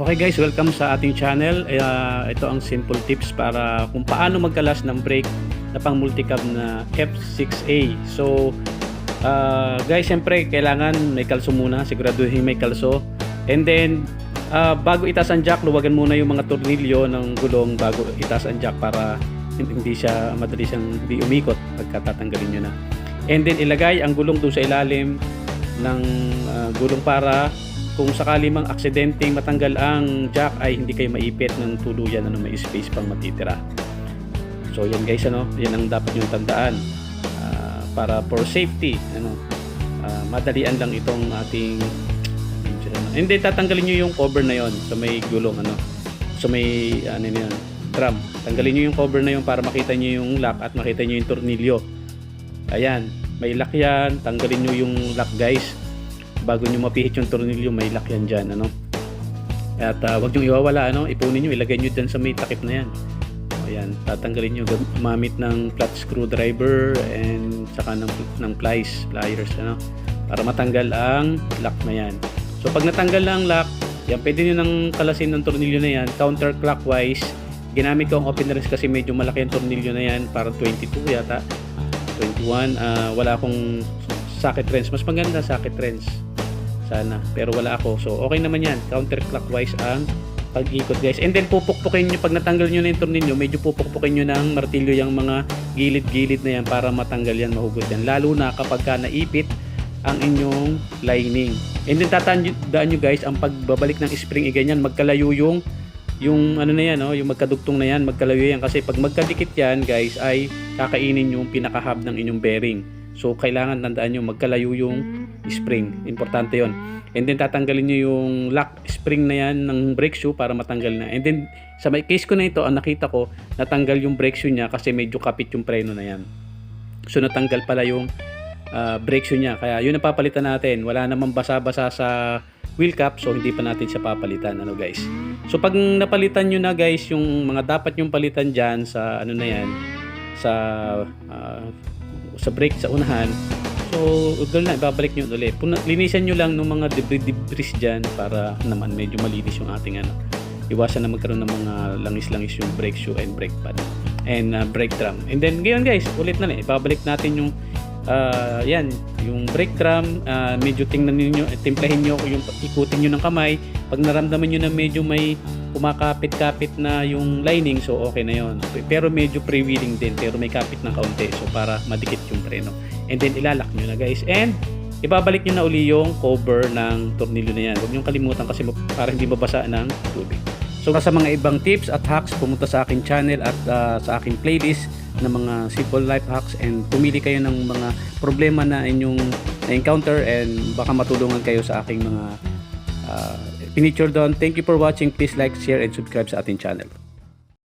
Okay guys, welcome sa ating channel. Ito ang simple tips para kung paano magkalas ng brake na pang multicab na F6A. So guys, siyempre kailangan may kalso muna, siguraduhin may kalso. And then bago itaas ang jack, luwagan muna yung mga tornilyo ng gulong bago itaas ang jack para hindi siya madali siyang hindi umikot pagka tatanggalin nyo na. And then ilagay ang gulong doon sa ilalim ng gulong para kung sakali mang aksidenteng matanggal ang jack ay hindi kayo maipit ng tuluyan, may space pang matitira. So yan guys, yan ang dapat yung tandaan para for safety, madalian lang itong ating and then tatanggalin nyo yung cover na yon sa may gulong, so may drum. Tanggalin nyo yung cover na yon para makita nyo yung lock at makita nyo yung tornilyo. Ayan, may lock yan. Tanggalin nyo yung lock guys bago nyo mapihit yung tornilyo, may lock yan dyan, at wag nyo iwawala, ipunin nyo, ilagay nyo dyan sa may takip na yan. Ayan, tatanggalin nyo gumamit ng flat screwdriver and saka ng pliers, para matanggal ang lock na yan. So pag natanggal na ang lock, yan, pwede nyo nang kalasin ng tornilyo na yan counterclockwise. Ginamit ko ang openers kasi medyo malaki ang tornilyo na yan, para 22 yata, 21. Wala akong socket wrench, mas maganda socket wrench sana, pero wala ako. So okay naman yan, counterclockwise ang pag-ikot guys. And then pupukpukin nyo, pag natanggal nyo na yung tornilyo, medyo pupukpukin nyo ng martilyo yung mga gilid-gilid na yan para matanggal yan, mahugot yan, lalo na kapag ka naipit ang inyong lining. And then tatandaan nyo guys, ang pagbabalik ng spring ganyan, magkalayo yung na yan, yung magkadugtong na yan, magkalayo yan, kasi pag magkadikit yan guys ay kakainin yung pinaka-hub ng inyong bearing. So kailangan tandaan nyo, magkalayo yung spring, importante yon. And then tatanggalin nyo yung lock spring na yan ng brake shoe para matanggal na. And then sa may case ko na ito, ang nakita ko, natanggal yung brake shoe niya kasi medyo kapit yung preno na yan. So natanggal pala yung brake shoe niya, kaya yun ang papalitan natin. Wala namang basa-basa sa wheel cap, so hindi pa natin siya papalitan, guys. So pag napalitan nyo na guys yung mga dapat yung palitan dyan sa na yan, sa brake sa unahan, so ugal na, ibabalik nyo ulit. Linisan nyo lang ng mga debris dyan para naman medyo malinis yung ating iwasan na magkaroon ng mga langis-langis yung brake shoe and brake pad and brake drum. And then ngayon guys, ulit na ibabalik natin yung yan, yung brake drum. Medyo tingnan niyo, timplahin niyo yung ikutin niyo ng kamay. Pag naramdaman niyo na medyo may kumakapit-kapit na yung lining, so okay na yon. Pero medyo pre-wheeling din, pero may kapit ng kaunti, so para madikit yung preno. And then ilalak niyo na guys, and ibabalik niyo na uli yung cover ng tornilyo na yan. Huwag niyo kalimutan kasi para hindi mabasa ng tubig. So sa mga ibang tips at hacks, pumunta sa aking channel at sa aking playlist ng mga simple life hacks, and pumili kayo ng mga problema na inyong na-encounter and baka matulungan kayo sa aking mga pinicture doon. Thank you for watching. Please like, share, and subscribe sa ating channel.